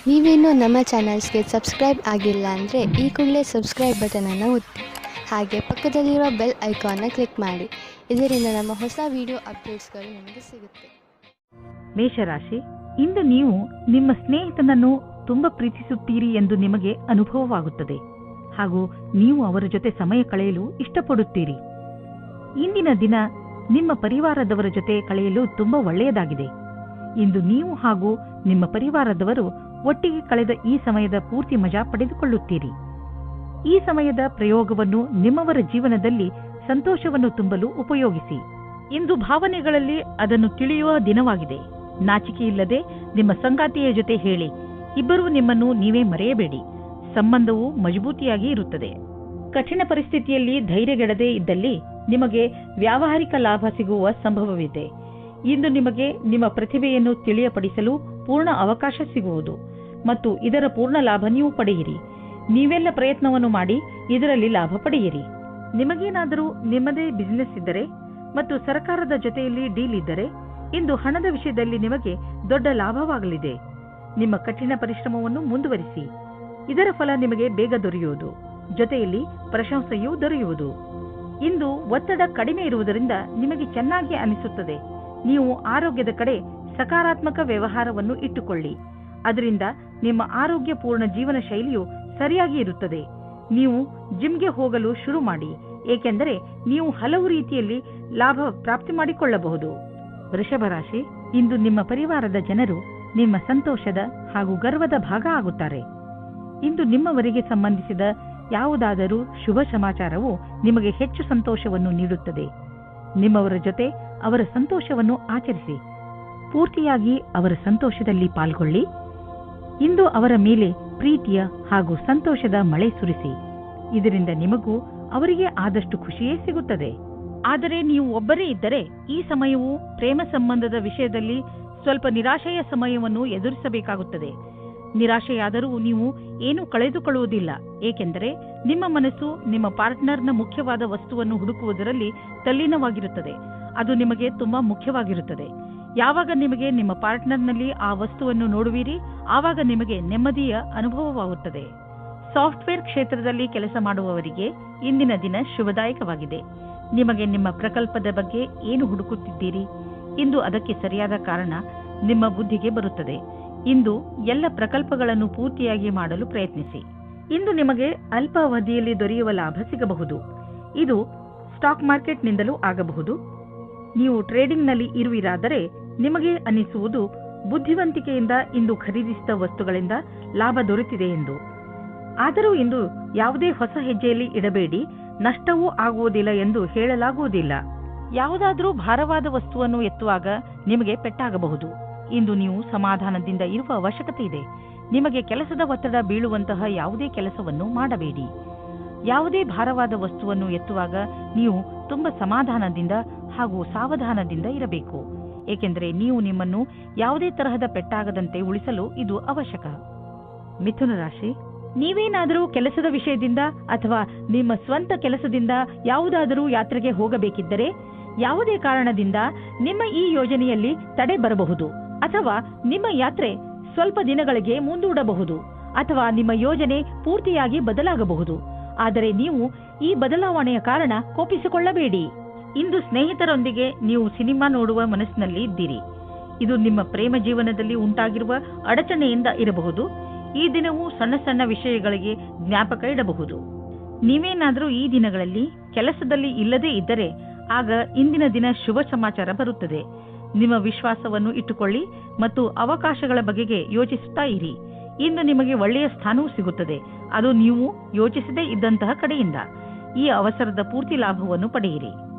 ನೀವೇನೂ ನಮ್ಮ ಚಾನಲ್ಸ್ಗೆ ಸಬ್ಸ್ಕ್ರೈಬ್ ಆಗಿಲ್ಲ ಅಂದರೆ ಈ ಕೂಡಲೇ ಸಬ್ಸ್ಕ್ರೈಬ್ ಬಟನನ್ನು ಒತ್ತಿ ಹಾಗೆ ಪಕ್ಕದಲ್ಲಿರೋ ಬೆಲ್ ಐಕಾನ್ನ ಕ್ಲಿಕ್ ಮಾಡಿ. ಇದರಿಂದ ನಮ್ಮ ಹೊಸ ವಿಡಿಯೋ ಅಪ್ಡೇಟ್ಸ್ಗಳು ನಿಮಗೆ ಸಿಗುತ್ತೆ. ಮೇಷರಾಶಿ, ಇಂದು ನೀವು ನಿಮ್ಮ ಸ್ನೇಹಿತನನ್ನು ತುಂಬ ಪ್ರೀತಿಸುತ್ತೀರಿ ಎಂದು ನಿಮಗೆ ಅನುಭವವಾಗುತ್ತದೆ ಹಾಗೂ ನೀವು ಅವರ ಜೊತೆ ಸಮಯ ಕಳೆಯಲು ಇಷ್ಟಪಡುತ್ತೀರಿ. ಇಂದಿನ ದಿನ ನಿಮ್ಮ ಪರಿವಾರದವರ ಜೊತೆ ಕಳೆಯಲು ತುಂಬ ಒಳ್ಳೆಯದಾಗಿದೆ. ಇಂದು ನೀವು ಹಾಗೂ ನಿಮ್ಮ ಪರಿವಾರದವರು ಒಟ್ಟಿಗೆ ಕಳೆದ ಈ ಸಮಯದ ಪೂರ್ತಿ ಮಜಾ ಪಡೆದುಕೊಳ್ಳುತ್ತೀರಿ. ಈ ಸಮಯದ ಪ್ರಯೋಗವನ್ನು ನಿಮ್ಮವರ ಜೀವನದಲ್ಲಿ ಸಂತೋಷವನ್ನು ತುಂಬಲು ಉಪಯೋಗಿಸಿ. ಇಂದು ಭಾವನೆಗಳಲ್ಲಿ ಅದನ್ನು ತಿಳಿಯುವ ದಿನವಾಗಿದೆ. ನಾಚಿಕೆಯಿಲ್ಲದೆ ನಿಮ್ಮ ಸಂಗಾತಿಯ ಜೊತೆ ಹೇಳಿ. ಇಬ್ಬರೂ ನಿಮ್ಮನ್ನು ನೀವೇ ಮರೆಯಬೇಡಿ. ಸಂಬಂಧವು ಮಜಬೂತಿಯಾಗಿ ಇರುತ್ತದೆ. ಕಠಿಣ ಪರಿಸ್ಥಿತಿಯಲ್ಲಿ ಧೈರ್ಯಗೆಡದೆ ಇದ್ದಲ್ಲಿ ನಿಮಗೆ ವ್ಯಾವಹಾರಿಕ ಲಾಭ ಸಿಗುವ ಸಂಭವವಿದೆ. ಇಂದು ನಿಮಗೆ ನಿಮ್ಮ ಪ್ರತಿಭೆಯನ್ನು ತಿಳಿಯಪಡಿಸಲು ಪೂರ್ಣ ಅವಕಾಶ ಸಿಗುವುದು ಮತ್ತು ಇದರ ಪೂರ್ಣ ಲಾಭ ನೀವು ಪಡೆಯಿರಿ. ನೀವೆಲ್ಲ ಪ್ರಯತ್ನವನ್ನು ಮಾಡಿ ಇದರಲ್ಲಿ ಲಾಭ ಪಡೆಯಿರಿ. ನಿಮಗೇನಾದರೂ ನಿಮ್ಮದೇ ಬಿಸಿನೆಸ್ ಇದ್ದರೆ ಮತ್ತು ಸರ್ಕಾರದ ಜೊತೆಯಲ್ಲಿ ಡೀಲ್ ಇದ್ದರೆ ಇಂದು ಹಣದ ವಿಷಯದಲ್ಲಿ ನಿಮಗೆ ದೊಡ್ಡ ಲಾಭವಾಗಲಿದೆ. ನಿಮ್ಮ ಕಠಿಣ ಪರಿಶ್ರಮವನ್ನು ಮುಂದುವರಿಸಿ. ಇದರ ಫಲ ನಿಮಗೆ ಬೇಗ ದೊರೆಯುವುದು, ಜೊತೆಯಲ್ಲಿ ಪ್ರಶಂಸೆಯೂ ದೊರೆಯುವುದು. ಇಂದು ಒತ್ತಡ ಕಡಿಮೆ ಇರುವುದರಿಂದ ನಿಮಗೆ ಚೆನ್ನಾಗಿ ಅನಿಸುತ್ತದೆ. ನೀವು ಆರೋಗ್ಯದ ಕಡೆ ಸಕಾರಾತ್ಮಕ ವ್ಯವಹಾರವನ್ನು ಇಟ್ಟುಕೊಳ್ಳಿ. ಅದರಿಂದ ನಿಮ್ಮ ಆರೋಗ್ಯಪೂರ್ಣ ಜೀವನ ಶೈಲಿಯು ಸರಿಯಾಗಿ ಇರುತ್ತದೆ. ನೀವು ಜಿಮ್ಗೆ ಹೋಗಲು ಶುರು ಮಾಡಿ, ಏಕೆಂದರೆ ನೀವು ಹಲವು ರೀತಿಯಲ್ಲಿ ಲಾಭ ಪ್ರಾಪ್ತಿ ಮಾಡಿಕೊಳ್ಳಬಹುದು. ವೃಷಭ ರಾಶಿ, ಇಂದು ನಿಮ್ಮ ಪರಿವಾರದ ಜನರು ನಿಮ್ಮ ಸಂತೋಷದ ಹಾಗೂ ಗರ್ವದ ಭಾಗ ಆಗುತ್ತಾರೆ. ಇಂದು ನಿಮ್ಮವರಿಗೆ ಸಂಬಂಧಿಸಿದ ಯಾವುದಾದರೂ ಶುಭ ಸಮಾಚಾರವು ನಿಮಗೆ ಹೆಚ್ಚು ಸಂತೋಷವನ್ನು ನೀಡುತ್ತದೆ. ನಿಮ್ಮವರ ಜೊತೆ ಅವರ ಸಂತೋಷವನ್ನು ಆಚರಿಸಿ. ಪೂರ್ತಿಯಾಗಿ ಅವರ ಸಂತೋಷದಲ್ಲಿ ಪಾಲ್ಗೊಳ್ಳಿ. ಇಂದು ಅವರ ಮೇಲೆ ಪ್ರೀತಿಯ ಹಾಗೂ ಸಂತೋಷದ ಮಳೆ ಸುರಿಸಿ. ಇದರಿಂದ ನಿಮಗೂ ಅವರಿಗೆ ಆದಷ್ಟು ಖುಷಿಯೇ ಸಿಗುತ್ತದೆ. ಆದರೆ ನೀವು ಒಬ್ಬರೇ ಇದ್ದರೆ ಈ ಸಮಯವು ಪ್ರೇಮ ಸಂಬಂಧದ ವಿಷಯದಲ್ಲಿ ಸ್ವಲ್ಪ ನಿರಾಶೆಯ ಸಮಯವನ್ನು ಎದುರಿಸಬೇಕಾಗುತ್ತದೆ. ನಿರಾಶೆಯಾದರೂ ನೀವು ಏನೂ ಕಳೆದುಕೊಳ್ಳುವುದಿಲ್ಲ, ಏಕೆಂದರೆ ನಿಮ್ಮ ಮನಸ್ಸು ನಿಮ್ಮ ಪಾರ್ಟ್ನರ್ನ ಮುಖ್ಯವಾದ ವಸ್ತುವನ್ನು ಹುಡುಕುವುದರಲ್ಲಿ ತಲ್ಲೀನವಾಗಿರುತ್ತದೆ. ಅದು ನಿಮಗೆ ತುಂಬಾ ಮುಖ್ಯವಾಗಿರುತ್ತದೆ. ಯಾವಾಗ ನಿಮಗೆ ನಿಮ್ಮ ಪಾರ್ಟ್ನರ್ನಲ್ಲಿ ಆ ವಸ್ತುವನ್ನು ನೋಡುವಿರಿ, ಆವಾಗ ನಿಮಗೆ ನೆಮ್ಮದಿಯ ಅನುಭವವಾಗುತ್ತದೆ. ಸಾಫ್ಟ್ವೇರ್ ಕ್ಷೇತ್ರದಲ್ಲಿ ಕೆಲಸ ಮಾಡುವವರಿಗೆ ಇಂದಿನ ದಿನ ಶುಭದಾಯಕವಾಗಿದೆ. ನಿಮಗೆ ನಿಮ್ಮ ಪ್ರಕಲ್ಪದ ಬಗ್ಗೆ ಏನು ಹುಡುಕುತ್ತಿದ್ದೀರಿ, ಇಂದು ಅದಕ್ಕೆ ಸರಿಯಾದ ಕಾರಣ ನಿಮ್ಮ ಬುದ್ಧಿಗೆ ಬರುತ್ತದೆ. ಇಂದು ಎಲ್ಲ ಪ್ರಕಲ್ಪಗಳನ್ನು ಪೂರ್ತಿಯಾಗಿ ಮಾಡಲು ಪ್ರಯತ್ನಿಸಿ. ಇಂದು ನಿಮಗೆ ಅಲ್ಪ ಅವಧಿಯಲ್ಲಿ ದೊರೆಯುವ ಲಾಭ ಸಿಗಬಹುದು. ಇದು ಸ್ಟಾಕ್ ಮಾರ್ಕೆಟ್ನಿಂದಲೂ ಆಗಬಹುದು. ನೀವು ಟ್ರೇಡಿಂಗ್ನಲ್ಲಿ ಇರುವಿರಾದರೆ ನಿಮಗೆ ಅನಿಸುವುದು ಬುದ್ಧಿವಂತಿಕೆಯಿಂದ ಇಂದು ಖರೀದಿಸಿದ ವಸ್ತುಗಳಿಂದ ಲಾಭ ದೊರೆತಿದೆ ಎಂದು. ಆದರೂ ಇಂದು ಯಾವುದೇ ಹೊಸ ಹೆಜ್ಜೆಯಲ್ಲಿ ಇಡಬೇಡಿ. ನಷ್ಟವೂ ಆಗುವುದಿಲ್ಲ ಎಂದು ಹೇಳಲಾಗುವುದಿಲ್ಲ. ಯಾವುದಾದರೂ ಭಾರವಾದ ವಸ್ತುವನ್ನು ಎತ್ತುವಾಗ ನಿಮಗೆ ಪೆಟ್ಟಾಗಬಹುದು. ಇಂದು ನೀವು ಸಮಾಧಾನದಿಂದ ಇರುವ ಅವಶ್ಯಕತೆ ಇದೆ. ನಿಮಗೆ ಕೆಲಸದ ಒತ್ತಡ ಬೀಳುವಂತಹ ಯಾವುದೇ ಕೆಲಸವನ್ನು ಮಾಡಬೇಡಿ. ಯಾವುದೇ ಭಾರವಾದ ವಸ್ತುವನ್ನು ಎತ್ತುವಾಗ ನೀವು ತುಂಬ ಸಮಾಧಾನದಿಂದ ಹಾಗೂ ಸಾವಧಾನದಿಂದ ಇರಬೇಕು, ಏಕೆಂದರೆ ನೀವು ನಿಮ್ಮನ್ನು ಯಾವುದೇ ತರಹದ ಪೆಟ್ಟಾಗದಂತೆ ಉಳಿಸಲು ಇದು ಅವಶ್ಯಕ. ಮಿಥುನ ರಾಶಿ, ನೀವೇನಾದರೂ ಕೆಲಸದ ವಿಷಯದಿಂದ ಅಥವಾ ನಿಮ್ಮ ಸ್ವಂತ ಕೆಲಸದಿಂದ ಯಾವುದಾದರೂ ಯಾತ್ರೆಗೆ ಹೋಗಬೇಕಿದ್ದರೆ ಯಾವುದೇ ಕಾರಣದಿಂದ ನಿಮ್ಮ ಈ ಯೋಜನೆಯಲ್ಲಿ ತಡೆ ಬರಬಹುದು, ಅಥವಾ ನಿಮ್ಮ ಯಾತ್ರೆ ಸ್ವಲ್ಪ ದಿನಗಳಿಗೆ ಮುಂದೂಡಬಹುದು, ಅಥವಾ ನಿಮ್ಮ ಯೋಜನೆ ಪೂರ್ತಿಯಾಗಿ ಬದಲಾಗಬಹುದು. ಆದರೆ ನೀವು ಈ ಬದಲಾವಣೆಯ ಕಾರಣ ಕೋಪಿಸಿಕೊಳ್ಳಬೇಡಿ. ಇಂದು ಸ್ನೇಹಿತರೊಂದಿಗೆ ನೀವು ಸಿನಿಮಾ ನೋಡುವ ಮನಸ್ಸಿನಲ್ಲಿ ಇದ್ದೀರಿ. ಇದು ನಿಮ್ಮ ಪ್ರೇಮ ಜೀವನದಲ್ಲಿ ಉಂಟಾಗಿರುವ ಅಡಚಣೆಯಿಂದ ಇರಬಹುದು. ಈ ದಿನವೂ ಸಣ್ಣ ಸಣ್ಣ ವಿಷಯಗಳಿಗೆ ಜ್ಞಾಪಕ ಇಡಬಹುದು. ನೀವೇನಾದರೂ ಈ ದಿನಗಳಲ್ಲಿ ಕೆಲಸದಲ್ಲಿ ಇಲ್ಲದೇ ಇದ್ದರೆ ಆಗ ಇಂದಿನ ದಿನ ಶುಭ ಸಮಾಚಾರ ಬರುತ್ತದೆ. ನಿಮ್ಮ ವಿಶ್ವಾಸವನ್ನು ಇಟ್ಟುಕೊಳ್ಳಿ ಮತ್ತು ಅವಕಾಶಗಳ ಬಗೆಗೆ ಯೋಚಿಸುತ್ತಾ ಇರಿ. ಇಂದು ನಿಮಗೆ ಒಳ್ಳೆಯ ಸ್ಥಾನವೂ ಸಿಗುತ್ತದೆ, ಅದು ನೀವು ಯೋಚಿಸದೇ ಇದ್ದಂತಹ ಕಡೆಯಿಂದ. ಈ ಅವಸರದ ಪೂರ್ತಿ ಲಾಭವನ್ನು ಪಡೆಯಿರಿ.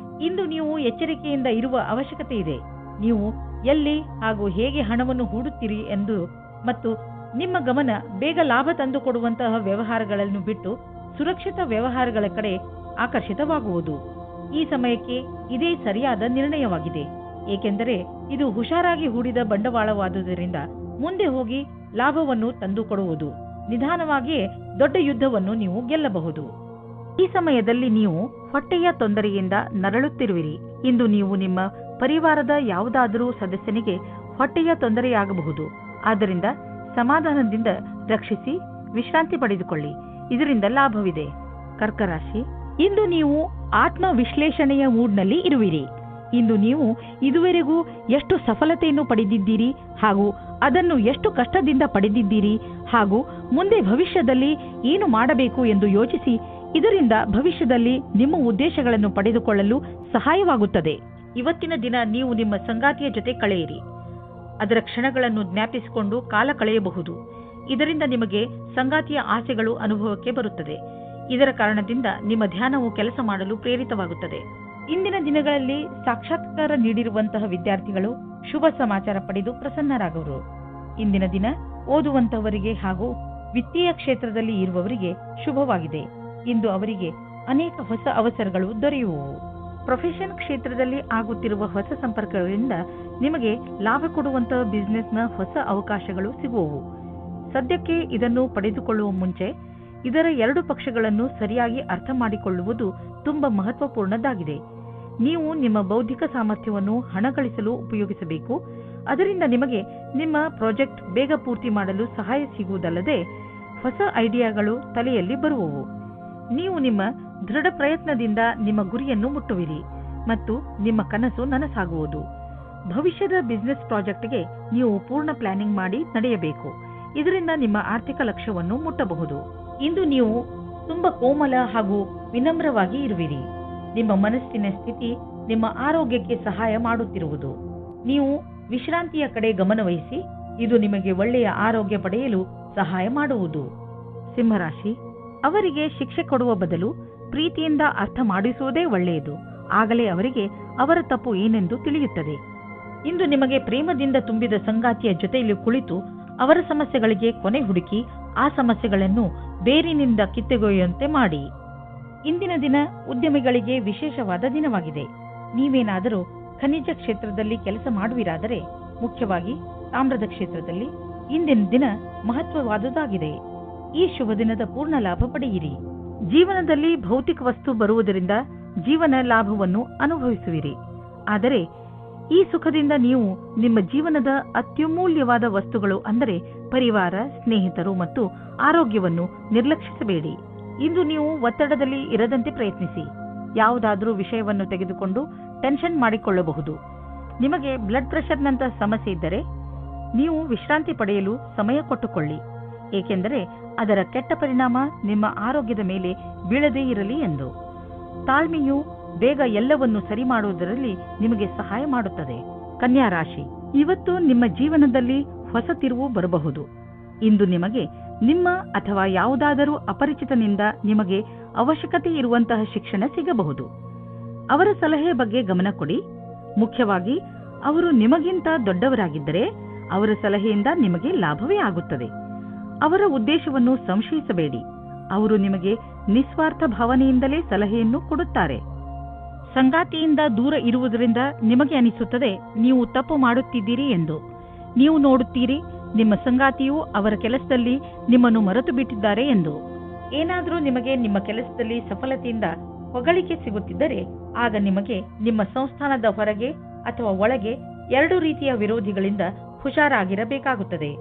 ಇಂದು ನೀವು ಎಚ್ಚರಿಕೆಯಿಂದ ಇರುವ ಅವಶ್ಯಕತೆ ಇದೆ. ನೀವು ಎಲ್ಲಿ ಹಾಗೂ ಹೇಗೆ ಹಣವನ್ನು ಹೂಡುತ್ತೀರಿ ಎಂದು ಮತ್ತು ನಿಮ್ಮ ಗಮನ ಬೇಗ ಲಾಭ ತಂದುಕೊಡುವಂತಹ ವ್ಯವಹಾರಗಳನ್ನು ಬಿಟ್ಟು ಸುರಕ್ಷಿತ ವ್ಯವಹಾರಗಳ ಕಡೆ ಆಕರ್ಷಿತವಾಗುವುದು. ಈ ಸಮಯಕ್ಕೆ ಇದೇ ಸರಿಯಾದ ನಿರ್ಣಯವಾಗಿದೆ, ಏಕೆಂದರೆ ಇದು ಹುಷಾರಾಗಿ ಹೂಡಿದ ಬಂಡವಾಳವಾದುದರಿಂದ ಮುಂದೆ ಹೋಗಿ ಲಾಭವನ್ನು ತಂದುಕೊಡುವುದು. ನಿಧಾನವಾಗಿಯೇ ದೊಡ್ಡ ಯುದ್ಧವನ್ನು ನೀವು ಗೆಲ್ಲಬಹುದು. ಈ ಸಮಯದಲ್ಲಿ ನೀವು ಹೊಟ್ಟೆಯ ತೊಂದರೆಯಿಂದ ನರಳುತ್ತಿರುವಿರಿ. ಇಂದು ನೀವು ನಿಮ್ಮ ಪರಿವಾರದ ಯಾವುದಾದರೂ ಸದಸ್ಯನಿಗೆ ಹೊಟ್ಟೆಯ ತೊಂದರೆಯಾಗಬಹುದು. ಆದ್ದರಿಂದ ಸಮಾಧಾನದಿಂದ ರಕ್ಷಿಸಿ ವಿಶ್ರಾಂತಿ ಪಡೆದುಕೊಳ್ಳಿ. ಇದರಿಂದ ಲಾಭವಿದೆ. ಕರ್ಕ ರಾಶಿ, ಇಂದು ನೀವು ಆತ್ಮ ವಿಶ್ಲೇಷಣೆಯ ಮೂಡ್ನಲ್ಲಿ ಇರುವಿರಿ. ಇಂದು ನೀವು ಇದುವರೆಗೂ ಎಷ್ಟು ಸಫಲತೆಯನ್ನು ಪಡೆದಿದ್ದೀರಿ ಹಾಗೂ ಅದನ್ನು ಎಷ್ಟು ಕಷ್ಟದಿಂದ ಪಡೆದಿದ್ದೀರಿ ಹಾಗೂ ಮುಂದೆ ಭವಿಷ್ಯದಲ್ಲಿ ಏನು ಮಾಡಬೇಕು ಎಂದು ಯೋಚಿಸಿ. ಇದರಿಂದ ಭವಿಷ್ಯದಲ್ಲಿ ನಿಮ್ಮ ಉದ್ದೇಶಗಳನ್ನು ಪಡೆದುಕೊಳ್ಳಲು ಸಹಾಯವಾಗುತ್ತದೆ. ಇವತ್ತಿನ ದಿನ ನೀವು ನಿಮ್ಮ ಸಂಗಾತಿಯ ಜೊತೆ ಕಳೆಯಿರಿ. ಅದರ ಕ್ಷಣಗಳನ್ನು ಜ್ಞಾಪಿಸಿಕೊಂಡು ಕಾಲ ಕಳೆಯಬಹುದು. ಇದರಿಂದ ನಿಮಗೆ ಸಂಗಾತಿಯ ಆಸೆಗಳು ಅನುಭವಕ್ಕೆ ಬರುತ್ತದೆ. ಇದರ ಕಾರಣದಿಂದ ನಿಮ್ಮ ಧ್ಯಾನವು ಕೆಲಸ ಮಾಡಲು ಪ್ರೇರಿತವಾಗುತ್ತದೆ. ಇಂದಿನ ದಿನಗಳಲ್ಲಿ ಸಾಕ್ಷಾತ್ಕಾರ ನೀಡಿರುವಂತಹ ವಿದ್ಯಾರ್ಥಿಗಳು ಶುಭ ಸಮಾಚಾರ ಪಡೆದು ಪ್ರಸನ್ನರಾಗುವರು. ಇಂದಿನ ದಿನ ಓದುವಂತಹವರಿಗೆ ಹಾಗೂ ವಿತ್ತೀಯ ಕ್ಷೇತ್ರದಲ್ಲಿ ಇರುವವರಿಗೆ ಶುಭವಾಗಿದೆ. ಇಂದು ಅವರಿಗೆ ಅನೇಕ ಹೊಸ ಅವಸರಗಳು ದೊರೆಯುವವು. ಪ್ರೊಫೆಷನ್ ಕ್ಷೇತ್ರದಲ್ಲಿ ಆಗುತ್ತಿರುವ ಹೊಸ ಸಂಪರ್ಕಗಳಿಂದ ನಿಮಗೆ ಲಾಭ ಕೊಡುವಂತಹ ಬಿಸಿನೆಸ್ನ ಹೊಸ ಅವಕಾಶಗಳು ಸಿಗುವವು. ಸದ್ಯಕ್ಕೆ ಇದನ್ನು ಪಡೆದುಕೊಳ್ಳುವ ಮುಂಚೆ ಇದರ ಎರಡು ಪಕ್ಷಗಳನ್ನು ಸರಿಯಾಗಿ ಅರ್ಥ ಮಾಡಿಕೊಳ್ಳುವುದು ತುಂಬಾ ಮಹತ್ವಪೂರ್ಣದ್ದಾಗಿದೆ. ನೀವು ನಿಮ್ಮ ಬೌದ್ಧಿಕ ಸಾಮರ್ಥ್ಯವನ್ನು ಹಣ ಗಳಿಸಲು ಉಪಯೋಗಿಸಬೇಕು. ಅದರಿಂದ ನಿಮಗೆ ನಿಮ್ಮ ಪ್ರಾಜೆಕ್ಟ್ ಬೇಗ ಪೂರ್ತಿ ಮಾಡಲು ಸಹಾಯ ಸಿಗುವುದಲ್ಲದೆ ಹೊಸ ಐಡಿಯಾಗಳು ತಲೆಯಲ್ಲಿ ಬರುವವು. ನೀವು ನಿಮ್ಮ ದೃಢ ಪ್ರಯತ್ನದಿಂದ ನಿಮ್ಮ ಗುರಿಯನ್ನು ಮುಟ್ಟುವಿರಿ ಮತ್ತು ನಿಮ್ಮ ಕನಸು ನನಸಾಗುವುದು. ಭವಿಷ್ಯದ ಬಿಸಿನೆಸ್ ಪ್ರಾಜೆಕ್ಟ್ಗೆ ನೀವು ಪೂರ್ಣ ಪ್ಲಾನಿಂಗ್ ಮಾಡಿ ನಡೆಯಬೇಕು. ಇದರಿಂದ ನಿಮ್ಮ ಆರ್ಥಿಕ ಲಕ್ಷ್ಯವನ್ನು ಮುಟ್ಟಬಹುದು. ಇಂದು ನೀವು ತುಂಬಾ ಕೋಮಲ ಹಾಗೂ ವಿನಮ್ರವಾಗಿ ಇರುವಿರಿ. ನಿಮ್ಮ ಮನಸ್ಸಿನ ಸ್ಥಿತಿ ನಿಮ್ಮ ಆರೋಗ್ಯಕ್ಕೆ ಸಹಾಯ ಮಾಡುತ್ತಿರುವುದು. ನೀವು ವಿಶ್ರಾಂತಿಯ ಕಡೆ ಗಮನವಹಿಸಿ. ಇದು ನಿಮಗೆ ಒಳ್ಳೆಯ ಆರೋಗ್ಯ ಪಡೆಯಲು ಸಹಾಯ ಮಾಡುವುದು. ಸಿಂಹರಾಶಿ, ಅವರಿಗೆ ಶಿಕ್ಷೆ ಕೊಡುವ ಬದಲು ಪ್ರೀತಿಯಿಂದ ಅರ್ಥ ಮಾಡಿಸುವುದೇ ಒಳ್ಳೆಯದು. ಆಗಲೇ ಅವರಿಗೆ ಅವರ ತಪ್ಪು ಏನೆಂದು ತಿಳಿಯುತ್ತದೆ. ಇಂದು ನಿಮಗೆ ಪ್ರೇಮದಿಂದ ತುಂಬಿದ ಸಂಗಾತಿಯ ಜೊತೆಯಲ್ಲಿ ಕುಳಿತು ಅವರ ಸಮಸ್ಯೆಗಳಿಗೆ ಕೊನೆ ಹುಡುಕಿ ಆ ಸಮಸ್ಯೆಗಳನ್ನು ಬೇರಿನಿಂದ ಕಿತ್ತೊಗೆಯುವಂತೆ ಮಾಡಿ. ಇಂದಿನ ದಿನ ಉದ್ಯಮಿಗಳಿಗೆ ವಿಶೇಷವಾದ ದಿನವಾಗಿದೆ. ನೀವೇನಾದರೂ ಖನಿಜ ಕ್ಷೇತ್ರದಲ್ಲಿ ಕೆಲಸ ಮಾಡುವಿರಾದರೆ, ಮುಖ್ಯವಾಗಿ ತಾಮ್ರದ ಕ್ಷೇತ್ರದಲ್ಲಿ, ಇಂದಿನ ದಿನ ಮಹತ್ವವಾದುದಾಗಿದೆ. ಈ ಶುಭ ದಿನದ ಪೂರ್ಣ ಲಾಭ ಪಡೆಯಿರಿ. ಜೀವನದಲ್ಲಿ ಭೌತಿಕ ವಸ್ತು ಬರುವುದರಿಂದ ಜೀವನ ಲಾಭವನ್ನು ಅನುಭವಿಸುವಿರಿ. ಆದರೆ ಈ ಸುಖದಿಂದ ನೀವು ನಿಮ್ಮ ಜೀವನದ ಅತ್ಯಮೂಲ್ಯವಾದ ವಸ್ತುಗಳು ಅಂದರೆ ಪರಿವಾರ, ಸ್ನೇಹಿತರು ಮತ್ತು ಆರೋಗ್ಯವನ್ನು ನಿರ್ಲಕ್ಷಿಸಬೇಡಿ. ಇಂದು ನೀವು ಒತ್ತಡದಲ್ಲಿ ಇರದಂತೆ ಪ್ರಯತ್ನಿಸಿ. ಯಾವುದಾದರೂ ವಿಷಯವನ್ನು ತೆಗೆದುಕೊಂಡು ಟೆನ್ಷನ್ ಮಾಡಿಕೊಳ್ಳಬಹುದು. ನಿಮಗೆ ಬ್ಲಡ್ ಪ್ರೆಷರ್ನಂತಹ ಸಮಸ್ಯೆ ಇದ್ದರೆ ನೀವು ವಿಶ್ರಾಂತಿ ಪಡೆಯಲು ಸಮಯ ಕೊಟ್ಟುಕೊಳ್ಳಿ, ಏಕೆಂದರೆ ಅದರ ಕೆಟ್ಟ ಪರಿಣಾಮ ನಿಮ್ಮ ಆರೋಗ್ಯದ ಮೇಲೆ ಬೀಳದೇ ಇರಲಿ ಎಂದು. ತಾಳ್ಮೆಯು ಬೇಗ ಎಲ್ಲವನ್ನು ಸರಿ ಮಾಡುವುದರಲ್ಲಿ ನಿಮಗೆ ಸಹಾಯ ಮಾಡುತ್ತದೆ. ಕನ್ಯಾ ರಾಶಿ, ಇವತ್ತು ನಿಮ್ಮ ಜೀವನದಲ್ಲಿ ಹೊಸ ತಿರುವು ಬರಬಹುದು. ಇಂದು ನಿಮಗೆ ನಿಮ್ಮ ಅಥವಾ ಯಾವುದಾದರೂ ಅಪರಿಚಿತನಿಂದ ನಿಮಗೆ ಅವಶ್ಯಕತೆ ಇರುವಂತಹ ಶಿಕ್ಷಣ ಸಿಗಬಹುದು. ಅವರ ಸಲಹೆಯ ಬಗ್ಗೆ ಗಮನ ಕೊಡಿ. ಮುಖ್ಯವಾಗಿ ಅವರು ನಿಮಗಿಂತ ದೊಡ್ಡವರಾಗಿದ್ದರೆ ಅವರ ಸಲಹೆಯಿಂದ ನಿಮಗೆ ಲಾಭವೇ ಆಗುತ್ತದೆ. ಅವರ ಉದ್ದೇಶವನ್ನು ಸಂಶಯಿಸಬೇಡಿ. ಅವರು ನಿಮಗೆ ನಿಸ್ವಾರ್ಥ ಭಾವನೆಯಿಂದಲೇ ಸಲಹೆಯನ್ನು ಕೊಡುತ್ತಾರೆ. ಸಂಗಾತಿಯಿಂದ ದೂರ ಇರುವುದರಿಂದ ನಿಮಗೆ ಅನಿಸುತ್ತದೆ ನೀವು ತಪ್ಪು ಮಾಡುತ್ತಿದ್ದೀರಿ ಎಂದು. ನೀವು ನೋಡುತ್ತೀರಿ ನಿಮ್ಮ ಸಂಗಾತಿಯು ಅವರ ಕೆಲಸದಲ್ಲಿ ನಿಮ್ಮನ್ನು ಮರೆತು ಬಿಟ್ಟಿದ್ದಾರೆ ಎಂದು. ಏನಾದರೂ ನಿಮಗೆ ನಿಮ್ಮ ಕೆಲಸದಲ್ಲಿ ಸಫಲತೆಯಿಂದ ಹೊಗಳಿಕೆ ಸಿಗುತ್ತಿದ್ದರೆ ಆಗ ನಿಮಗೆ ನಿಮ್ಮ ಸಂಸ್ಥಾನದ ಹೊರಗೆ ಅಥವಾ ಒಳಗೆ ಎರಡು ರೀತಿಯ ವಿರೋಧಿಗಳಿಂದ ಹುಷಾರಾಗಿರಬೇಕಾಗುತ್ತದೆ.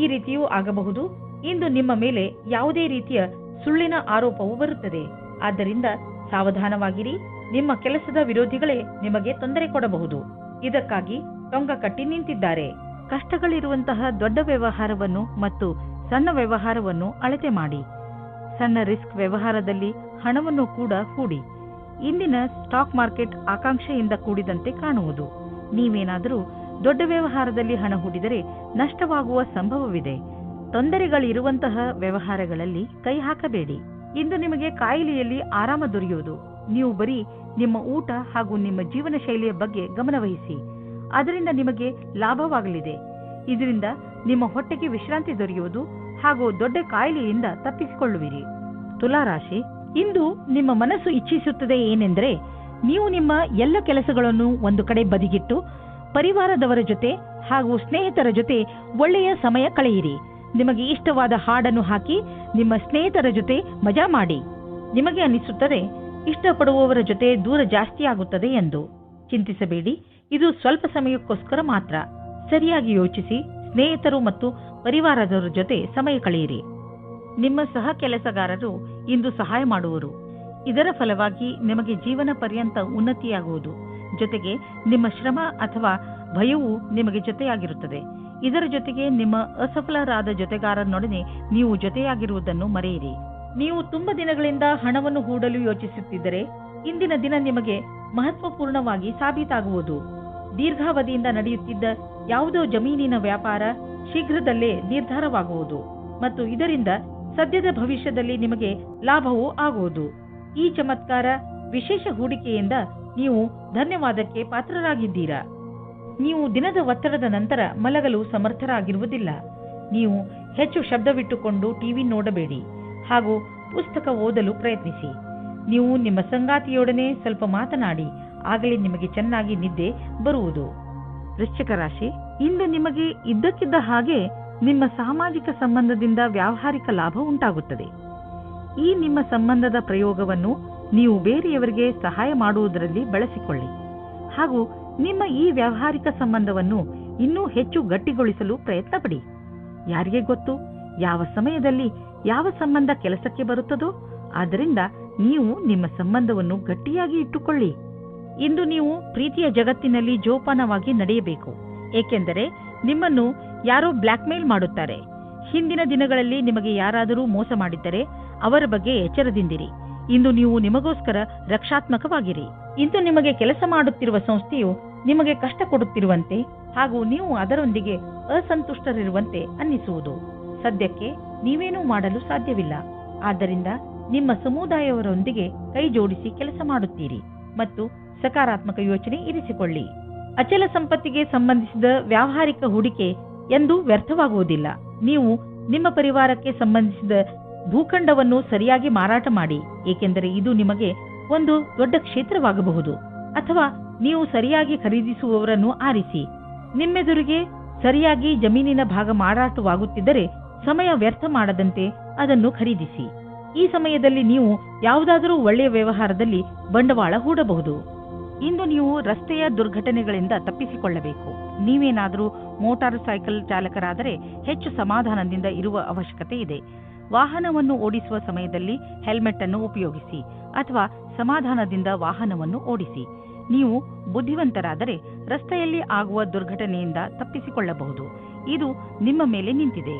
ಈ ರೀತಿಯೂ ಆಗಬಹುದು. ಇಂದು ನಿಮ್ಮ ಮೇಲೆ ಯಾವುದೇ ರೀತಿಯ ಸುಳ್ಳಿನ ಆರೋಪವು ಬರುತ್ತದೆ. ಆದ್ದರಿಂದ ಸಾವಧಾನವಾಗಿರಿ. ನಿಮ್ಮ ಕೆಲಸದ ವಿರೋಧಿಗಳೇ ನಿಮಗೆ ತೊಂದರೆ ಕೊಡಬಹುದು. ಇದಕ್ಕಾಗಿ ಟೊಂಗ ಕಟ್ಟಿ ನಿಂತಿದ್ದಾರೆ. ಕಷ್ಟಗಳಿರುವಂತಹ ದೊಡ್ಡ ವ್ಯವಹಾರವನ್ನು ಮತ್ತು ಸಣ್ಣ ವ್ಯವಹಾರವನ್ನು ಅಳತೆ ಮಾಡಿ. ಸಣ್ಣ ರಿಸ್ಕ್ ವ್ಯವಹಾರದಲ್ಲಿ ಹಣವನ್ನು ಕೂಡ ಹೂಡಿ. ಇಂದಿನ ಸ್ಟಾಕ್ ಮಾರ್ಕೆಟ್ ಆಕಾಂಕ್ಷೆಯಿಂದ ಕೂಡಿದಂತೆ ಕಾಣುವುದು. ನೀವೇನಾದರೂ ದೊಡ್ಡ ವ್ಯವಹಾರದಲ್ಲಿ ಹಣ ಹೂಡಿದರೆ ನಷ್ಟವಾಗುವ ಸಂಭವವಿದೆ. ತೊಂದರೆಗಳಿರುವಂತಹ ವ್ಯವಹಾರಗಳಲ್ಲಿ ಕೈ ಹಾಕಬೇಡಿ. ಇಂದು ನಿಮಗೆ ಕಾಯಿಲೆಯಲ್ಲಿ ಆರಾಮ ದೊರೆಯುವುದು. ನೀವು ಬರೀ ನಿಮ್ಮ ಊಟ ಹಾಗೂ ನಿಮ್ಮ ಜೀವನ ಶೈಲಿಯ ಬಗ್ಗೆ ಗಮನವಹಿಸಿ. ಅದರಿಂದ ನಿಮಗೆ ಲಾಭವಾಗಲಿದೆ. ಇದರಿಂದ ನಿಮ್ಮ ಹೊಟ್ಟೆಗೆ ವಿಶ್ರಾಂತಿ ದೊರೆಯುವುದು ಹಾಗೂ ದೊಡ್ಡ ಕಾಯಿಲೆಯಿಂದ ತಪ್ಪಿಸಿಕೊಳ್ಳುವಿರಿ. ತುಲಾರಾಶಿ, ಇಂದು ನಿಮ್ಮ ಮನಸ್ಸು ಇಚ್ಛಿಸುತ್ತದೆ ಏನೆಂದರೆ ನೀವು ನಿಮ್ಮ ಎಲ್ಲ ಕೆಲಸಗಳನ್ನು ಒಂದು ಕಡೆ ಬದಿಗಿಟ್ಟು ಪರಿವಾರದವರ ಜೊತೆ ಹಾಗೂ ಸ್ನೇಹಿತರ ಜೊತೆ ಒಳ್ಳೆಯ ಸಮಯ ಕಳೆಯಿರಿ. ನಿಮಗೆ ಇಷ್ಟವಾದ ಹಾಡನ್ನು ಹಾಕಿ ನಿಮ್ಮ ಸ್ನೇಹಿತರ ಜೊತೆ ಮಜಾ ಮಾಡಿ. ನಿಮಗೆ ಅನಿಸುತ್ತದೆ ಇಷ್ಟಪಡುವವರ ಜೊತೆ ದೂರ ಜಾಸ್ತಿ ಆಗುತ್ತದೆ ಎಂದು. ಚಿಂತಿಸಬೇಡಿ, ಇದು ಸ್ವಲ್ಪ ಸಮಯಕ್ಕೋಸ್ಕರ ಮಾತ್ರ. ಸರಿಯಾಗಿ ಯೋಚಿಸಿ. ಸ್ನೇಹಿತರು ಮತ್ತು ಪರಿವಾರದವರ ಜೊತೆ ಸಮಯ ಕಳೆಯಿರಿ. ನಿಮ್ಮ ಸಹ ಕೆಲಸಗಾರರು ಇಂದು ಸಹಾಯ ಮಾಡುವರು. ಇದರ ಫಲವಾಗಿ ನಿಮಗೆ ಜೀವನ ಪರ್ಯಂತ ಉನ್ನತಿಯಾಗುವುದು. ಜೊತೆಗೆ ನಿಮ್ಮ ಶ್ರಮ ಅಥವಾ ಭಯವು ನಿಮಗೆ ಜೊತೆಯಾಗಿರುತ್ತದೆ. ಇದರ ಜೊತೆಗೆ ನಿಮ್ಮ ಅಸಫಲರಾದ ಜೊತೆಗಾರನೊಡನೆ ನೀವು ಜೊತೆಯಾಗಿರುವುದನ್ನು ಮರೆಯಿರಿ. ನೀವು ತುಂಬಾ ದಿನಗಳಿಂದ ಹಣವನ್ನು ಹೂಡಲು ಯೋಚಿಸುತ್ತಿದ್ದರೆ ಇಂದಿನ ದಿನ ನಿಮಗೆ ಮಹತ್ವಪೂರ್ಣವಾಗಿ ಸಾಬೀತಾಗುವುದು. ದೀರ್ಘಾವಧಿಯಿಂದ ನಡೆಯುತ್ತಿದ್ದ ಯಾವುದೋ ಜಮೀನಿನ ವ್ಯಾಪಾರ ಶೀಘ್ರದಲ್ಲೇ ನಿರ್ಧಾರವಾಗುವುದು ಮತ್ತು ಇದರಿಂದ ಸದ್ಯದ ಭವಿಷ್ಯದಲ್ಲಿ ನಿಮಗೆ ಲಾಭವೂ ಆಗುವುದು. ಈ ಚಮತ್ಕಾರ ವಿಶೇಷ ಹೂಡಿಕೆಯಿಂದ ನೀವು ಧನ್ಯವಾದಕ್ಕೆ ಪಾತ್ರರಾಗಿದ್ದೀರಾ. ನೀವು ದಿನದ ಒತ್ತಡದ ನಂತರ ಮಲಗಲು ಸಮರ್ಥರಾಗಿರುವುದಿಲ್ಲ. ನೀವು ಹೆಚ್ಚು ಶಬ್ದವಿಟ್ಟುಕೊಂಡು ಟಿವಿ ನೋಡಬೇಡಿ ಹಾಗೂ ಪುಸ್ತಕ ಓದಲು ಪ್ರಯತ್ನಿಸಿ. ನೀವು ನಿಮ್ಮ ಸಂಗಾತಿಯೊಡನೆ ಸ್ವಲ್ಪ ಮಾತನಾಡಿ, ಆಗಲೇ ನಿಮಗೆ ಚೆನ್ನಾಗಿ ನಿದ್ದೆ ಬರುವುದು. ವೃಶ್ಚಿಕ ರಾಶಿ, ಇಂದು ನಿಮಗೆ ಇದ್ದಕ್ಕಿದ್ದ ಹಾಗೆ ನಿಮ್ಮ ಸಾಮಾಜಿಕ ಸಂಬಂಧದಿಂದ ವ್ಯಾವಹಾರಿಕ ಲಾಭ ಉಂಟಾಗುತ್ತದೆ. ಈ ನಿಮ್ಮ ಸಂಬಂಧದ ಪ್ರಯೋಗವನ್ನು ನೀವು ಬೇರೆಯವರಿಗೆ ಸಹಾಯ ಮಾಡುವುದರಲ್ಲಿ ಬಳಸಿಕೊಳ್ಳಿ ಹಾಗೂ ನಿಮ್ಮ ಈ ವ್ಯಾವಹಾರಿಕ ಸಂಬಂಧವನ್ನು ಇನ್ನೂ ಹೆಚ್ಚು ಗಟ್ಟಿಗೊಳಿಸಲು ಪ್ರಯತ್ನ ಪಡಿ. ಯಾರಿಗೆ ಗೊತ್ತು ಯಾವ ಸಮಯದಲ್ಲಿ ಯಾವ ಸಂಬಂಧ ಕೆಲಸಕ್ಕೆ ಬರುತ್ತದೋ. ಆದ್ದರಿಂದ ನೀವು ನಿಮ್ಮ ಸಂಬಂಧವನ್ನು ಗಟ್ಟಿಯಾಗಿ ಇಟ್ಟುಕೊಳ್ಳಿ. ಇಂದು ನೀವು ಪ್ರೀತಿಯ ಜಗತ್ತಿನಲ್ಲಿ ಜೋಪಾನವಾಗಿ ನಡೆಯಬೇಕು. ಏಕೆಂದರೆ ನಿಮ್ಮನ್ನು ಯಾರೋ ಬ್ಲ್ಯಾಕ್ಮೇಲ್ ಮಾಡುತ್ತಾರೆ. ಹಿಂದಿನ ದಿನಗಳಲ್ಲಿ ನಿಮಗೆ ಯಾರಾದರೂ ಮೋಸ ಮಾಡಿದ್ದರೆ ಅವರ ಬಗ್ಗೆ ಎಚ್ಚರದಿಂದಿರಿ. ಇಂದು ನೀವು ನಿಮಗೋಸ್ಕರ ರಕ್ಷಾತ್ಮಕವಾಗಿರಿ. ಇಂದು ನಿಮಗೆ ಕೆಲಸ ಮಾಡುತ್ತಿರುವ ಸಂಸ್ಥೆಯು ನಿಮಗೆ ಕಷ್ಟ ಕೊಡುತ್ತಿರುವಂತೆ ಹಾಗೂ ನೀವು ಅದರೊಂದಿಗೆ ಅಸಂತುಷ್ಟರಿರುವಂತೆ ಅನ್ನಿಸುವುದು. ಸದ್ಯಕ್ಕೆ ನೀವೇನೂ ಮಾಡಲು ಸಾಧ್ಯವಿಲ್ಲ. ಆದ್ದರಿಂದ ನಿಮ್ಮ ಸಮುದಾಯವರೊಂದಿಗೆ ಕೈ ಜೋಡಿಸಿ ಕೆಲಸ ಮಾಡುತ್ತೀರಿ ಮತ್ತು ಸಕಾರಾತ್ಮಕ ಯೋಚನೆ ಇರಿಸಿಕೊಳ್ಳಿ. ಅಚಲ ಸಂಪತ್ತಿಗೆ ಸಂಬಂಧಿಸಿದ ವ್ಯಾವಹಾರಿಕ ಹೂಡಿಕೆ ಎಂದೂ ವ್ಯರ್ಥವಾಗುವುದಿಲ್ಲ. ನೀವು ನಿಮ್ಮ ಪರಿವಾರಕ್ಕೆ ಸಂಬಂಧಿಸಿದ ಭೂಖಂಡವನ್ನು ಸರಿಯಾಗಿ ಮಾರಾಟ ಮಾಡಿ, ಏಕೆಂದರೆ ಇದು ನಿಮಗೆ ಒಂದು ದೊಡ್ಡ ಕ್ಷೇತ್ರವಾಗಬಹುದು. ಅಥವಾ ನೀವು ಸರಿಯಾಗಿ ಖರೀದಿಸುವವರನ್ನು ಆರಿಸಿ. ನಿಮ್ಮೆದುರಿಗೆ ಸರಿಯಾಗಿ ಜಮೀನಿನ ಭಾಗ ಮಾರಾಟವಾಗುತ್ತಿದ್ದರೆ ಸಮಯ ವ್ಯರ್ಥ ಮಾಡದಂತೆ ಅದನ್ನು ಖರೀದಿಸಿ. ಈ ಸಮಯದಲ್ಲಿ ನೀವು ಯಾವುದಾದರೂ ಒಳ್ಳೆಯ ವ್ಯವಹಾರದಲ್ಲಿ ಬಂಡವಾಳ ಹೂಡಬಹುದು. ಇಂದು ನೀವು ರಸ್ತೆಯ ದುರ್ಘಟನೆಗಳಿಂದ ತಪ್ಪಿಸಿಕೊಳ್ಳಬೇಕು. ನೀವೇನಾದರೂ ಮೋಟಾರು ಸೈಕಲ್ ಚಾಲಕರಾದರೆ ಹೆಚ್ಚು ಸಮಾಧಾನದಿಂದ ಇರುವ ಅವಶ್ಯಕತೆ ಇದೆ. ವಾಹನವನ್ನು ಓಡಿಸುವ ಸಮಯದಲ್ಲಿ ಹೆಲ್ಮೆಟ್ ಅನ್ನು ಉಪಯೋಗಿಸಿ ಅಥವಾ ಸಮಾಧಾನದಿಂದ ವಾಹನವನ್ನು ಓಡಿಸಿ. ನೀವು ಬುದ್ಧಿವಂತರಾದರೆ ರಸ್ತೆಯಲ್ಲಿ ಆಗುವ ದುರ್ಘಟನೆಯಿಂದ ತಪ್ಪಿಸಿಕೊಳ್ಳಬಹುದು. ಇದು ನಿಮ್ಮ ಮೇಲೆ ನಿಂತಿದೆ.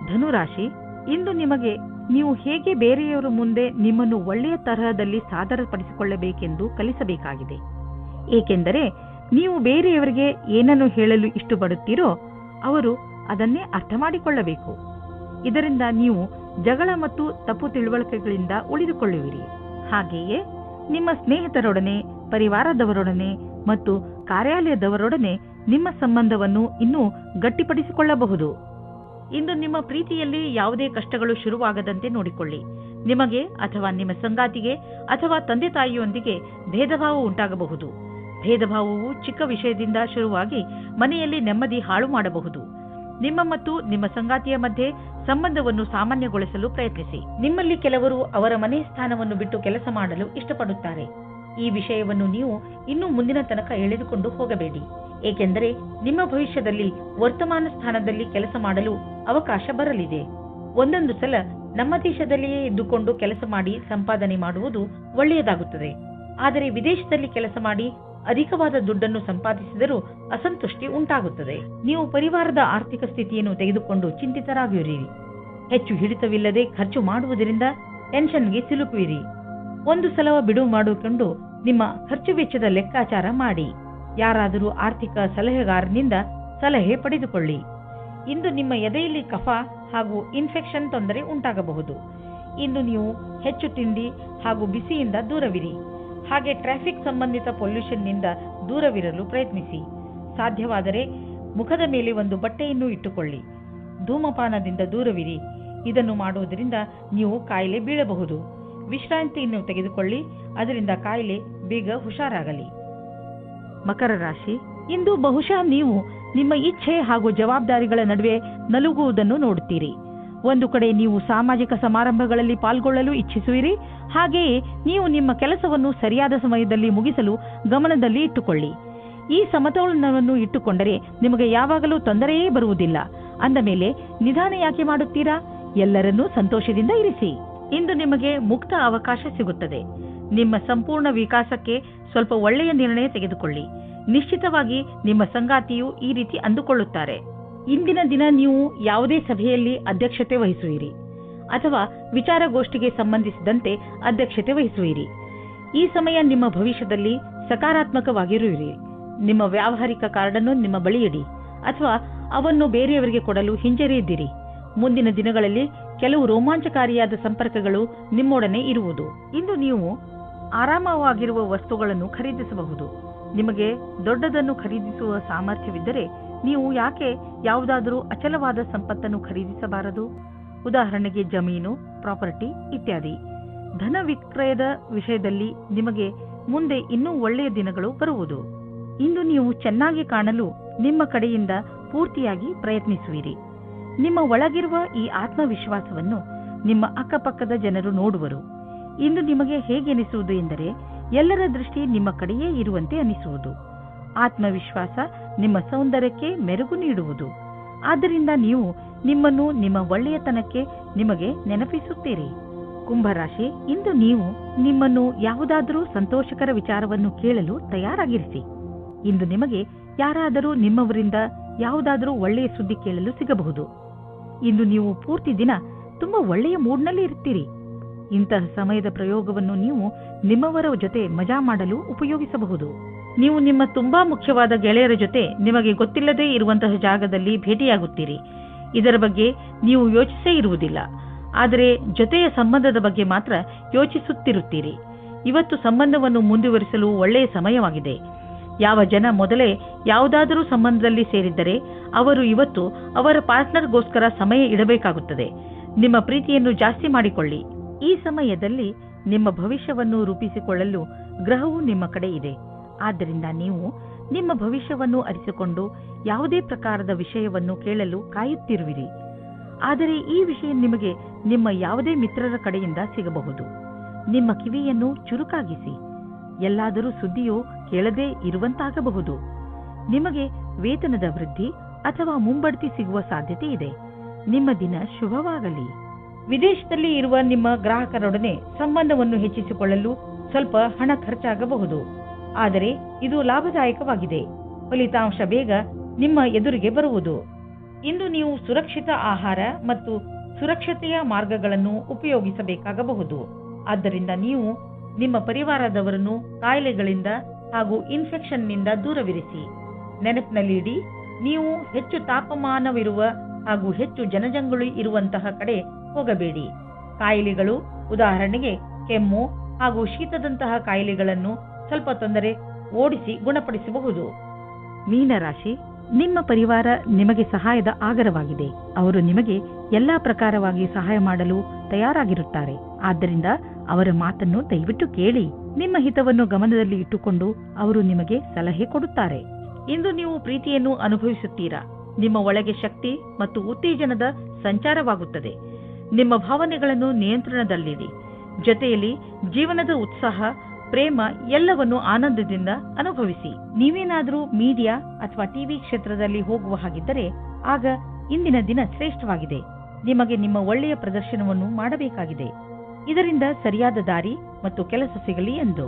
ಧನುರಾಶಿ, ಇಂದು ನಿಮಗೆ ನೀವು ಹೇಗೆ ಬೇರೆಯವರ ಮುಂದೆ ನಿಮ್ಮನ್ನು ಒಳ್ಳೆಯ ತರಹದಲ್ಲಿ ಸಾದರಪಡಿಸಿಕೊಳ್ಳಬೇಕೆಂದು ಕಲಿಸಬೇಕಾಗಿದೆ. ಏಕೆಂದರೆ ನೀವು ಬೇರೆಯವರಿಗೆ ಏನನ್ನು ಹೇಳಲು ಇಷ್ಟಪಡುತ್ತೀರೋ ಅವರು ಅದನ್ನೇ ಅರ್ಥ ಮಾಡಿಕೊಳ್ಳಬೇಕು. ಇದರಿಂದ ನೀವು ಜಗಳ ಮತ್ತು ತಪ್ಪು ತಿಳುವಳಿಕೆಗಳಿಂದ ಉಳಿದುಕೊಳ್ಳುವಿರಿ. ಹಾಗೆಯೇ ನಿಮ್ಮ ಸ್ನೇಹಿತರೊಡನೆ, ಪರಿವಾರದವರೊಡನೆ ಮತ್ತು ಕಾರ್ಯಾಲಯದವರೊಡನೆ ನಿಮ್ಮ ಸಂಬಂಧವನ್ನು ಇನ್ನೂ ಗಟ್ಟಿಪಡಿಸಿಕೊಳ್ಳಬಹುದು. ಇಂದು ನಿಮ್ಮ ಪ್ರೀತಿಯಲ್ಲಿ ಯಾವುದೇ ಕಷ್ಟಗಳು ಶುರುವಾಗದಂತೆ ನೋಡಿಕೊಳ್ಳಿ. ನಿಮಗೆ ಅಥವಾ ನಿಮ್ಮ ಸಂಗಾತಿಗೆ ಅಥವಾ ತಂದೆ ತಾಯಿಯೊಂದಿಗೆ ಭೇದಭಾವ ಉಂಟಾಗಬಹುದು. ಭೇದಭಾವವು ಚಿಕ್ಕ ವಿಷಯದಿಂದ ಶುರುವಾಗಿ ಮನೆಯಲ್ಲಿ ನೆಮ್ಮದಿ ಹಾಳು ಮಾಡಬಹುದು. ನಿಮ್ಮ ಮತ್ತು ನಿಮ್ಮ ಸಂಗಾತಿಯ ಮಧ್ಯೆ ಸಂಬಂಧವನ್ನು ಸಾಮಾನ್ಯಗೊಳಿಸಲು ಪ್ರಯತ್ನಿಸಿ. ನಿಮ್ಮಲ್ಲಿ ಕೆಲವರು ಅವರ ಮನೆ ಸ್ಥಾನವನ್ನು ಬಿಟ್ಟು ಕೆಲಸ ಮಾಡಲು ಇಷ್ಟಪಡುತ್ತಾರೆ. ಈ ವಿಷಯವನ್ನು ನೀವು ಇನ್ನೂ ಮುಂದಿನ ತನಕ ಎಳೆದುಕೊಂಡು ಹೋಗಬೇಡಿ. ಏಕೆಂದರೆ ನಿಮ್ಮ ಭವಿಷ್ಯದಲ್ಲಿ ವರ್ತಮಾನ ಸ್ಥಾನದಲ್ಲಿ ಕೆಲಸ ಮಾಡಲು ಅವಕಾಶ ಬರಲಿದೆ. ಒಂದೊಂದು ಸಲ ನಮ್ಮ ದೇಶದಲ್ಲಿಯೇ ಇದ್ದುಕೊಂಡು ಕೆಲಸ ಮಾಡಿ ಸಂಪಾದನೆ ಮಾಡುವುದು ಒಳ್ಳೆಯದಾಗುತ್ತದೆ. ಆದರೆ ವಿದೇಶದಲ್ಲಿ ಕೆಲಸ ಮಾಡಿ ಅಧಿಕವಾದ ದುಡ್ಡನ್ನು ಸಂಪಾದಿಸಿದರೂ ಅಸಂತುಷ್ಟಿ ಉಂಟಾಗುತ್ತದೆ. ನೀವು ಪರಿವಾರದ ಆರ್ಥಿಕ ಸ್ಥಿತಿಯನ್ನು ತೆಗೆದುಕೊಂಡು ಚಿಂತಿತರಾಗಿರಿ. ಹೆಚ್ಚು ಹಿಡಿತವಿಲ್ಲದೆ ಖರ್ಚು ಮಾಡುವುದರಿಂದ ಟೆನ್ಷನ್ಗೆ ಸಿಲುಕುವಿರಿ. ಒಂದು ಸಲ ಬಿಡುವು ಮಾಡಿಕೊಂಡು ನಿಮ್ಮ ಖರ್ಚು ವೆಚ್ಚದ ಲೆಕ್ಕಾಚಾರ ಮಾಡಿ. ಯಾರಾದರೂ ಆರ್ಥಿಕ ಸಲಹೆಗಾರನಿಂದ ಸಲಹೆ ಪಡೆದುಕೊಳ್ಳಿ. ಇಂದು ನಿಮ್ಮ ಎದೆಯಲ್ಲಿ ಕಫ ಹಾಗೂ ಇನ್ಫೆಕ್ಷನ್ ತೊಂದರೆ ಉಂಟಾಗಬಹುದು. ಇಂದು ನೀವು ಹೆಚ್ಚು ತಿಂಡಿ ಹಾಗೂ ಬಿಸಿಯಿಂದ ದೂರವಿರಿ. ಹಾಗೆ ಟ್ರಾಫಿಕ್ ಸಂಬಂಧಿತ ಪೊಲ್ಯೂಷನ್ನಿಂದ ದೂರವಿರಲು ಪ್ರಯತ್ನಿಸಿ. ಸಾಧ್ಯವಾದರೆ ಮುಖದ ಮೇಲೆ ಒಂದು ಬಟ್ಟೆಯನ್ನು ಇಟ್ಟುಕೊಳ್ಳಿ. ಧೂಮಪಾನದಿಂದ ದೂರವಿರಿ. ಇದನ್ನು ಮಾಡುವುದರಿಂದ ನೀವು ಕಾಯಿಲೆ ಬೀಳಬಹುದು. ವಿಶ್ರಾಂತಿಯನ್ನು ತೆಗೆದುಕೊಳ್ಳಿ, ಅದರಿಂದ ಕಾಯಿಲೆ ಬೇಗ ಹುಷಾರಾಗಲಿ. ಮಕರ ರಾಶಿ, ಇಂದು ಬಹುಶಃ ನೀವು ನಿಮ್ಮ ಇಚ್ಛೆ ಹಾಗೂ ಜವಾಬ್ದಾರಿಗಳ ನಡುವೆ ನಲುಗುವುದನ್ನು ನೋಡುತ್ತೀರಿ. ಒಂದು ಕಡೆ ನೀವು ಸಾಮಾಜಿಕ ಸಮಾರಂಭಗಳಲ್ಲಿ ಪಾಲ್ಗೊಳ್ಳಲು ಇಚ್ಛಿಸುವಿರಿ. ಹಾಗೆಯೇ ನೀವು ನಿಮ್ಮ ಕೆಲಸವನ್ನು ಸರಿಯಾದ ಸಮಯದಲ್ಲಿ ಮುಗಿಸಲು ಗಮನದಲ್ಲಿ ಇಟ್ಟುಕೊಳ್ಳಿ. ಈ ಸಮತೋಲನವನ್ನು ಇಟ್ಟುಕೊಂಡರೆ ನಿಮಗೆ ಯಾವಾಗಲೂ ತೊಂದರೆಯೇ ಬರುವುದಿಲ್ಲ. ಅಂದ ಮೇಲೆ ನಿಧಾನ ಯಾಕೆ ಮಾಡುತ್ತೀರಾ? ಎಲ್ಲರನ್ನೂ ಸಂತೋಷದಿಂದ ಇರಿಸಿ. ಇಂದು ನಿಮಗೆ ಮುಕ್ತ ಅವಕಾಶ ಸಿಗುತ್ತದೆ. ನಿಮ್ಮ ಸಂಪೂರ್ಣ ವಿಕಾಸಕ್ಕೆ ಸ್ವಲ್ಪ ಒಳ್ಳೆಯ ನಿರ್ಣಯ ತೆಗೆದುಕೊಳ್ಳಿ. ನಿಶ್ಚಿತವಾಗಿ ನಿಮ್ಮ ಸಂಗಾತಿಯು ಈ ರೀತಿ ಅಂದುಕೊಳ್ಳುತ್ತಾರೆ. ಇಂದಿನ ದಿನ ನೀವು ಯಾವುದೇ ಸಭೆಯಲ್ಲಿ ಅಧ್ಯಕ್ಷತೆ ವಹಿಸುವಿರಿ ಅಥವಾ ವಿಚಾರಗೋಷ್ಠಿಗೆ ಸಂಬಂಧಿಸಿದಂತೆ ಅಧ್ಯಕ್ಷತೆ ವಹಿಸುವಿರಿ. ಈ ಸಮಯ ನಿಮ್ಮ ಭವಿಷ್ಯದಲ್ಲಿ ಸಕಾರಾತ್ಮಕವಾಗಿರುವಿರಿ. ನಿಮ್ಮ ವ್ಯಾವಹಾರಿಕ ಕಾರ್ಡನ್ನು ನಿಮ್ಮ ಬಳಿ ಇಡಿ ಅಥವಾ ಅವನ್ನು ಬೇರೆಯವರಿಗೆ ಕೊಡಲು ಹಿಂಜರಿಯದಿರಿ. ಮುಂದಿನ ದಿನಗಳಲ್ಲಿ ಕೆಲವು ರೋಮಾಂಚಕಾರಿಯಾದ ಸಂಪರ್ಕಗಳು ನಿಮ್ಮೊಡನೆ ಇರುವುದು. ಇಂದು ನೀವು ಆರಾಮವಾಗಿರುವ ವಸ್ತುಗಳನ್ನು ಖರೀದಿಸಬಹುದು. ನಿಮಗೆ ದೊಡ್ಡದನ್ನು ಖರೀದಿಸುವ ಸಾಮರ್ಥ್ಯವಿದ್ದರೆ ನೀವು ಯಾಕೆ ಯಾವುದಾದರೂ ಅಚಲವಾದ ಸಂಪತ್ತನ್ನು ಖರೀದಿಸಬಾರದು? ಉದಾಹರಣೆಗೆ ಜಮೀನು, ಪ್ರಾಪರ್ಟಿ ಇತ್ಯಾದಿ. ಧನ ವಿಕ್ರಯದ ವಿಷಯದಲ್ಲಿ ನಿಮಗೆ ಮುಂದೆ ಇನ್ನೂ ಒಳ್ಳೆಯ ದಿನಗಳು ಬರುವುದು. ಇಂದು ನೀವು ಚೆನ್ನಾಗಿ ಕಾಣಲು ನಿಮ್ಮ ಕಡೆಯಿಂದ ಪೂರ್ತಿಯಾಗಿ ಪ್ರಯತ್ನಿಸುವಿರಿ. ನಿಮ್ಮ ಒಳಗಿರುವ ಈ ಆತ್ಮವಿಶ್ವಾಸವನ್ನು ನಿಮ್ಮ ಅಕ್ಕಪಕ್ಕದ ಜನರು ನೋಡುವರು. ಇಂದು ನಿಮಗೆ ಹೇಗೆನಿಸುವುದು ಎಂದರೆ ಎಲ್ಲರ ದೃಷ್ಟಿ ನಿಮ್ಮ ಕಡೆಯೇ ಇರುವಂತೆ ಅನಿಸುವುದು. ಆತ್ಮವಿಶ್ವಾಸ ನಿಮ್ಮ ಸೌಂದರ್ಯಕ್ಕೆ ಮೆರುಗು ನೀಡುವುದು. ಆದ್ದರಿಂದ ನೀವು ನಿಮ್ಮನ್ನು ನಿಮ್ಮ ಒಳ್ಳೆಯತನಕ್ಕೆ ನಿಮಗೆ ನೆನಪಿಸುತ್ತೀರಿ. ಕುಂಭರಾಶಿ, ಇಂದು ನೀವು ನಿಮ್ಮನ್ನು ಯಾವುದಾದರೂ ಸಂತೋಷಕರ ವಿಚಾರವನ್ನು ಕೇಳಲು ತಯಾರಾಗಿರಿಸಿ. ಇಂದು ನಿಮಗೆ ಯಾರಾದರೂ ನಿಮ್ಮವರಿಂದ ಯಾವುದಾದರೂ ಒಳ್ಳೆಯ ಸುದ್ದಿ ಕೇಳಲು ಸಿಗಬಹುದು. ಇಂದು ನೀವು ಪೂರ್ತಿ ದಿನ ತುಂಬಾ ಒಳ್ಳೆಯ ಮೂಡ್ನಲ್ಲಿ ಇರ್ತೀರಿ. ಇಂತಹ ಸಮಯದ ಪ್ರಯೋಗವನ್ನು ನೀವು ನಿಮ್ಮವರ ಜೊತೆ ಮಜಾ ಮಾಡಲು ಉಪಯೋಗಿಸಬಹುದು. ನೀವು ನಿಮ್ಮ ತುಂಬಾ ಮುಖ್ಯವಾದ ಗೆಳೆಯರ ಜೊತೆ ನಿಮಗೆ ಗೊತ್ತಿಲ್ಲದೇ ಇರುವಂತಹ ಜಾಗದಲ್ಲಿ ಭೇಟಿಯಾಗುತ್ತೀರಿ. ಇದರ ಬಗ್ಗೆ ನೀವು ಯೋಚಿಸೇ ಇರುವುದಿಲ್ಲ, ಆದರೆ ಜೊತೆಯ ಸಂಬಂಧದ ಬಗ್ಗೆ ಮಾತ್ರ ಯೋಚಿಸುತ್ತಿರುತ್ತೀರಿ. ಇವತ್ತು ಸಂಬಂಧವನ್ನು ಮುಂದುವರಿಸಲು ಒಳ್ಳೆಯ ಸಮಯವಾಗಿದೆ. ಯಾವ ಜನ ಮೊದಲೇ ಯಾವುದಾದರೂ ಸಂಬಂಧದಲ್ಲಿ ಸೇರಿದ್ದರೆ ಅವರು ಇವತ್ತು ಅವರ ಪಾರ್ಟ್ನರ್ಗೋಸ್ಕರ ಸಮಯ ಇಡಬೇಕಾಗುತ್ತದೆ. ನಿಮ್ಮ ಪ್ರೀತಿಯನ್ನು ಜಾಸ್ತಿ ಮಾಡಿಕೊಳ್ಳಿ. ಈ ಸಮಯದಲ್ಲಿ ನಿಮ್ಮ ಭವಿಷ್ಯವನ್ನು ರೂಪಿಸಿಕೊಳ್ಳಲು ಗ್ರಹವು ನಿಮ್ಮ ಕಡೆ ಇದೆ. ಆದ್ದರಿಂದ ನೀವು ನಿಮ್ಮ ಭವಿಷ್ಯವನ್ನು ಅರಿತುಕೊಂಡು ಯಾವುದೇ ಪ್ರಕಾರದ ವಿಷಯವನ್ನು ಕೇಳಲು ಕಾಯುತ್ತಿರುವಿರಿ. ಆದರೆ ಈ ವಿಷಯ ನಿಮಗೆ ನಿಮ್ಮ ಯಾವುದೇ ಮಿತ್ರರ ಕಡೆಯಿಂದ ಸಿಗಬಹುದು. ನಿಮ್ಮ ಕಿವಿಯನ್ನು ಚುರುಕಾಗಿಸಿ. ಎಲ್ಲಾದರೂ ಸುದ್ದಿಯು ಕೇಳದೇ ಇರುವಂತಾಗಬಹುದು. ನಿಮಗೆ ವೇತನದ ವೃದ್ಧಿ ಅಥವಾ ಮುಂಬಡ್ತಿ ಸಿಗುವ ಸಾಧ್ಯತೆ ಇದೆ. ನಿಮ್ಮ ದಿನ ಶುಭವಾಗಲಿ. ವಿದೇಶದಲ್ಲಿ ಇರುವ ನಿಮ್ಮ ಗ್ರಾಹಕರೊಡನೆ ಸಂಬಂಧವನ್ನು ಹೆಚ್ಚಿಸಿಕೊಳ್ಳಲು ಸ್ವಲ್ಪ ಹಣ ಖರ್ಚಾಗಬಹುದು, ಆದರೆ ಇದು ಲಾಭದಾಯಕವಾಗಿದೆ. ಫಲಿತಾಂಶ ಬೇಗ ನಿಮ್ಮ ಎದುರಿಗೆ ಬರುವುದು. ಇಂದು ನೀವು ಸುರಕ್ಷಿತ ಆಹಾರ ಮತ್ತು ಸುರಕ್ಷತೆಯ ಮಾರ್ಗಗಳನ್ನು ಉಪಯೋಗಿಸಬೇಕಾಗಬಹುದು. ಆದ್ದರಿಂದ ನೀವು ನಿಮ್ಮ ಪರಿವಾರದವರನ್ನು ಕಾಯಿಲೆಗಳಿಂದ ಹಾಗೂ ಇನ್ಫೆಕ್ಷನ್ನಿಂದ ದೂರವಿರಿಸಿ. ನೆನಪಿನಲ್ಲಿಡಿ, ನೀವು ಹೆಚ್ಚು ತಾಪಮಾನವಿರುವ ಹಾಗೂ ಹೆಚ್ಚು ಜನಜಂಗುಳಿ ಇರುವಂತಹ ಕಡೆ ಹೋಗಬೇಡಿ. ಕಾಯಿಲೆಗಳು, ಉದಾಹರಣೆಗೆ ಕೆಮ್ಮು ಹಾಗೂ ಶೀತದಂತಹ ಕಾಯಿಲೆಗಳನ್ನು ಸ್ವಲ್ಪ ತೊಂದರೆ ಓಡಿಸಿ ಗುಣಪಡಿಸಬಹುದು. ಮೀನರಾಶಿ, ನಿಮ್ಮ ಪರಿವಾರ ನಿಮಗೆ ಸಹಾಯದ ಆಗರವಾಗಿದೆ. ಅವರು ನಿಮಗೆ ಎಲ್ಲಾ ಪ್ರಕಾರವಾಗಿ ಸಹಾಯ ಮಾಡಲು ತಯಾರಾಗಿರುತ್ತಾರೆ. ಆದ್ದರಿಂದ ಅವರ ಮಾತನ್ನು ದಯವಿಟ್ಟು ಕೇಳಿ. ನಿಮ್ಮ ಹಿತವನ್ನು ಗಮನದಲ್ಲಿ ಇಟ್ಟುಕೊಂಡು ಅವರು ನಿಮಗೆ ಸಲಹೆ ಕೊಡುತ್ತಾರೆ. ಇಂದು ನೀವು ಪ್ರೀತಿಯನ್ನು ಅನುಭವಿಸುತ್ತೀರಾ. ನಿಮ್ಮ ಒಳಗೆ ಶಕ್ತಿ ಮತ್ತು ಉತ್ತೇಜನದ ಸಂಚಾರವಾಗುತ್ತದೆ. ನಿಮ್ಮ ಭಾವನೆಗಳನ್ನು ನಿಯಂತ್ರಣದಲ್ಲಿಡಿ. ಜೊತೆಯಲ್ಲಿ ಜೀವನದ ಉತ್ಸಾಹ, ಪ್ರೇಮ ಎಲ್ಲವನ್ನು ಆನಂದದಿಂದ ಅನುಭವಿಸಿ. ನೀವೇನಾದರೂ ಮೀಡಿಯಾ ಅಥವಾ ಟಿವಿ ಕ್ಷೇತ್ರದಲ್ಲಿ ಹೋಗುವ ಹಾಗಿದ್ದರೆ ಆಗ ಇಂದಿನ ದಿನ ಶ್ರೇಷ್ಠವಾಗಿದೆ. ನಿಮಗೆ ನಿಮ್ಮ ಒಳ್ಳೆಯ ಪ್ರದರ್ಶನವನ್ನು ಮಾಡಬೇಕಾಗಿದೆ. ಇದರಿಂದ ಸರಿಯಾದ ದಾರಿ ಮತ್ತು ಕೆಲಸ ಸಿಗಲಿ ಎಂದು.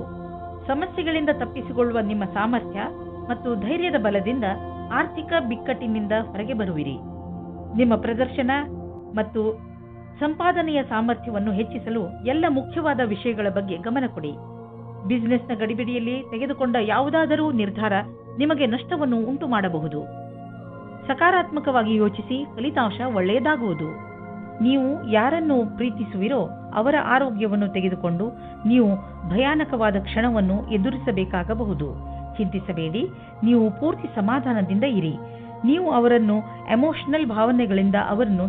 ಸಮಸ್ಯೆಗಳಿಂದ ತಪ್ಪಿಸಿಕೊಳ್ಳುವ ನಿಮ್ಮ ಸಾಮರ್ಥ್ಯ ಮತ್ತು ಧೈರ್ಯದ ಬಲದಿಂದ ಆರ್ಥಿಕ ಬಿಕ್ಕಟ್ಟಿನಿಂದ ಹೊರಗೆ ಬರುವಿರಿ. ನಿಮ್ಮ ಪ್ರದರ್ಶನ ಮತ್ತು ಸಂಪಾದನೆಯ ಸಾಮರ್ಥ್ಯವನ್ನು ಹೆಚ್ಚಿಸಲು ಎಲ್ಲ ಮುಖ್ಯವಾದ ವಿಷಯಗಳ ಬಗ್ಗೆ ಗಮನ ಕೊಡಿ. ಬಿಸಿನೆಸ್ನ ಗಡಿಬಿಡಿಯಲ್ಲಿ ತೆಗೆದುಕೊಂಡ ಯಾವುದಾದರೂ ನಿರ್ಧಾರ ನಿಮಗೆ ನಷ್ಟವನ್ನು ಉಂಟು ಮಾಡಬಹುದು. ಸಕಾರಾತ್ಮಕವಾಗಿ ಯೋಚಿಸಿ, ಫಲಿತಾಂಶ ಒಳ್ಳೆಯದಾಗುವುದು. ನೀವು ಯಾರನ್ನು ಪ್ರೀತಿಸುವಿರೋ ಅವರ ಆರೋಗ್ಯವನ್ನು ತೆಗೆದುಕೊಂಡು ನೀವು ಭಯಾನಕವಾದ ಕ್ಷಣವನ್ನು ಎದುರಿಸಬೇಕಾಗಬಹುದು. ಚಿಂತಿಸಬೇಡಿ, ನೀವು ಪೂರ್ತಿ ಸಮಾಧಾನದಿಂದ ಇರಿ. ನೀವು ಅವರನ್ನು ಎಮೋಷನಲ್ ಭಾವನೆಗಳಿಂದ ಅವರನ್ನು